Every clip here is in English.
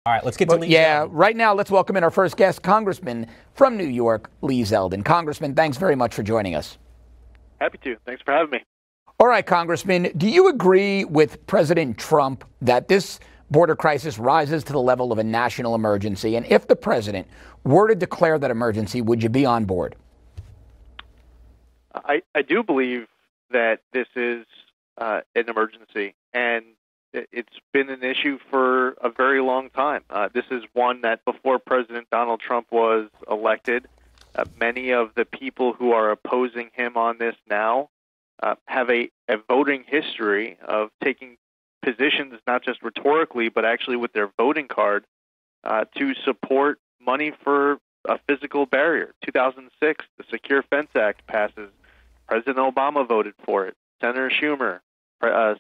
All right, let's get to Lee Yeah, Zeldin. right now, let's welcome in our first guest, Congressman from New York, Lee Zeldin. Congressman, thanks very much for joining us. Happy to. Thanks for having me. All right, Congressman, do you agree with President Trump that this border crisis rises to the level of a national emergency? And if the president were to declare that emergency, would you be on board? I do believe that this is an emergency, and it's been an issue for a very long time. This is one that before President Donald Trump was elected, many of the people who are opposing him on this now have a voting history of taking positions, not just rhetorically, but actually with their voting card, to support money for a physical barrier. 2006, the Secure Fence Act passes. President Obama voted for it. Senator Schumer,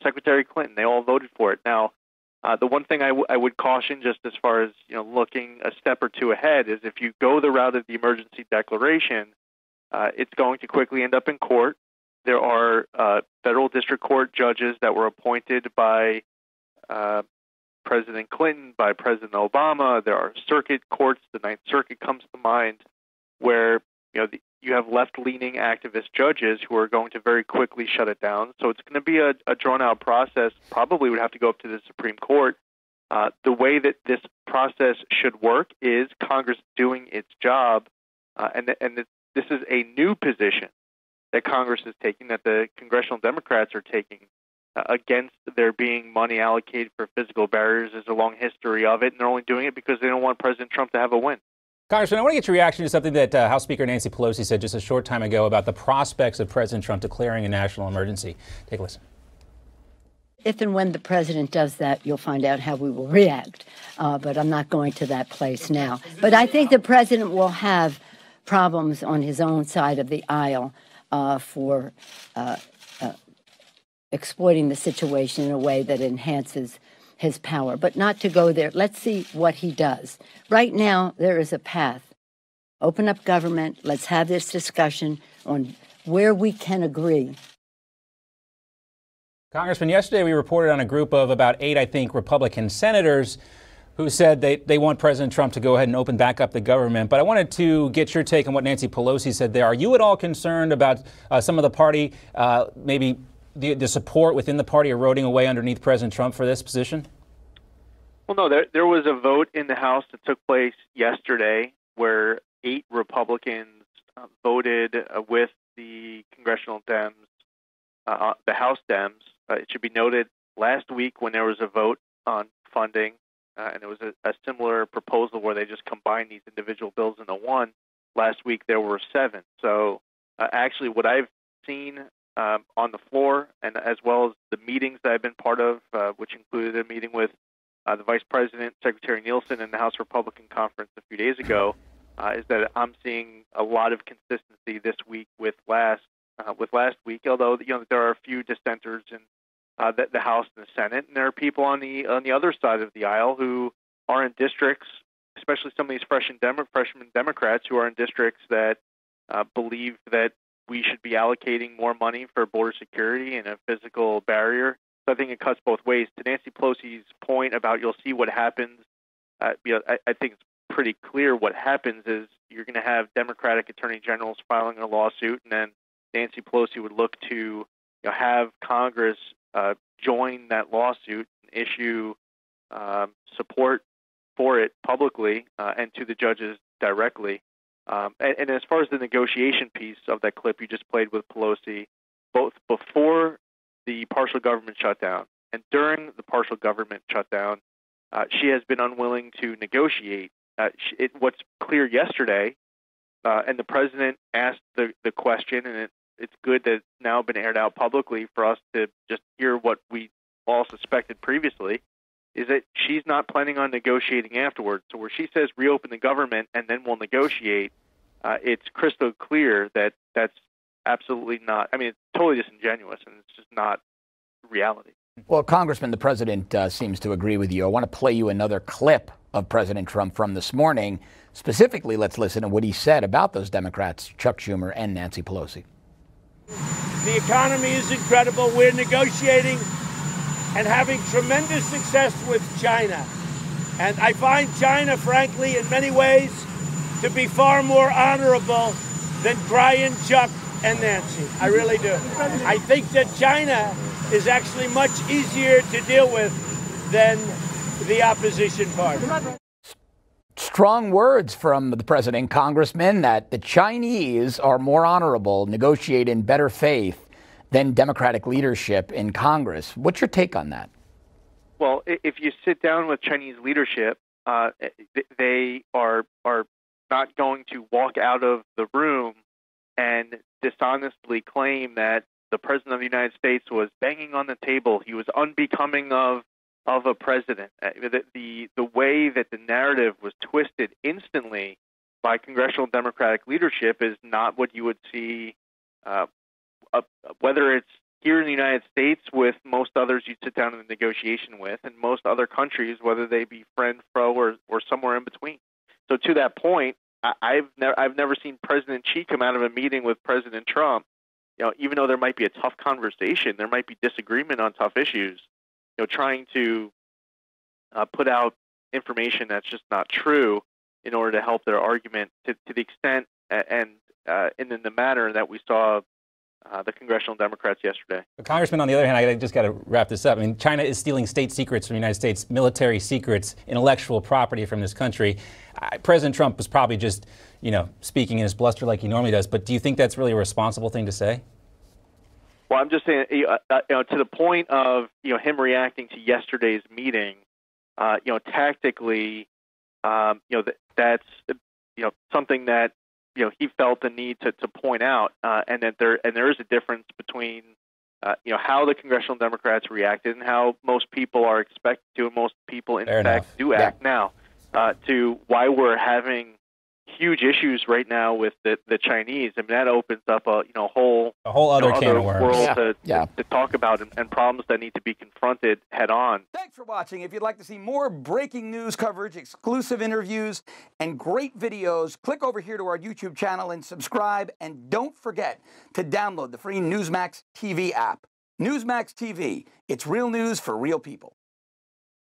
Secretary Clinton, they all voted for it. Now, the one thing I would caution, just as far as looking a step or two ahead, is if you go the route of the emergency declaration, it's going to quickly end up in court. There are federal district court judges that were appointed by President Clinton, by President Obama. There are circuit courts. The Ninth Circuit comes to mind, where you have left-leaning activist judges who are going to very quickly shut it down. So it's going to be a drawn-out process. Probably would have to go up to the Supreme Court. The way that this process should work is Congress doing its job, and this is a new position that Congress is taking, that the congressional Democrats are taking against there being money allocated for physical barriers. There's a long history of it, and they're only doing it because they don't want President Trump to have a win. Congressman, I want to get your reaction to something that House Speaker Nancy Pelosi said just a short time ago about the prospects of President Trump declaring a national emergency. Take a listen. If and when the president does that, you'll find out how we will react. But I'm not going to that place now. But I think the president will have problems on his own side of the aisle for exploiting the situation in a way that enhances his power, but not to go there. Let's see what he does. Right now, there is a path. Open up government. Let's have this discussion on where we can agree. Congressman, yesterday we reported on a group of about 8, I think, Republican senators who said they want President Trump to go ahead and open back up the government. But I wanted to get your take on what Nancy Pelosi said there. Are you at all concerned about some of the party, maybe the support within the party eroding away underneath President Trump for this position? Well, no, there was a vote in the House that took place yesterday where 8 Republicans voted with the congressional Dems, the House Dems. It should be noted last week when there was a vote on funding, and it was a similar proposal where they just combined these individual bills into one. Last week there were 7. So actually what I've seen on the floor, and as well as the meetings that I've been part of, which included a meeting with the Vice President, Secretary Nielsen, in the House Republican Conference a few days ago, is that I'm seeing a lot of consistency this week with last week. Although there are a few dissenters in the House and the Senate, and there are people on the other side of the aisle who are in districts, especially some of these freshman Democrats who are in districts that believe that we should be allocating more money for border security and a physical barrier. So I think it cuts both ways. To Nancy Pelosi's point about you'll see what happens, I think it's pretty clear what happens is you're going to have Democratic attorney generals filing a lawsuit, and then Nancy Pelosi would look to have Congress join that lawsuit and issue support for it publicly and to the judges directly. And as far as the negotiation piece of that clip you just played with Pelosi, both before the partial government shutdown and during the partial government shutdown, she has been unwilling to negotiate. What's clear yesterday, and the president asked the question, and it's good that it's now been aired out publicly for us to just hear what we all suspected previously, is that she's not planning on negotiating afterwards. So where she says reopen the government and then we'll negotiate, it's crystal clear that that's absolutely not. I mean, it's totally disingenuous, and it's just not reality. Well, Congressman, the president seems to agree with you. I want to play you another clip of President Trump from this morning. Specifically, let's listen to what he said about those Democrats, Chuck Schumer and Nancy Pelosi. The economy is incredible. We're negotiating and having tremendous success with China. And I find China, frankly, in many ways, to be far more honorable than Brian, Chuck, and Nancy. I really do. I think that China is actually much easier to deal with than the opposition party. Strong words from the president, Congressman, that the Chinese are more honorable, negotiate in better faith than Democratic leadership in Congress. What's your take on that? Well, if you sit down with Chinese leadership, they are not going to walk out of the room and dishonestly claim that the president of the United States was banging on the table. He was unbecoming of a president. The way that the narrative was twisted instantly by congressional Democratic leadership is not what you would see, whether it's here in the United States with most others you sit down in a negotiation with, and most other countries, whether they be friend, foe, or somewhere in between. So to that point, I've never seen President Xi come out of a meeting with President Trump. Even though there might be a tough conversation, there might be disagreement on tough issues. Trying to put out information that's just not true in order to help their argument to the extent and in the manner that we saw the congressional Democrats yesterday. Congressman, on the other hand, I just got to wrap this up. I mean, China is stealing state secrets from the United States, military secrets, intellectual property from this country. President Trump was probably just, speaking in his bluster like he normally does. But do you think that's really a responsible thing to say? Well, I'm just saying, to the point of him reacting to yesterday's meeting, tactically, that's something that he felt the need to point out, and that there is a difference between how the congressional Democrats reacted and how most people are expected to, and most people in fact do act now, to why we're having huge issues right now with the Chinese. I mean, that opens up a whole other can of worms world to talk about and problems that need to be confronted head on. Thanks for watching. If you'd like to see more breaking news coverage, exclusive interviews, and great videos, click over here to our YouTube channel and subscribe. And don't forget to download the free Newsmax TV app. Newsmax TV, it's real news for real people.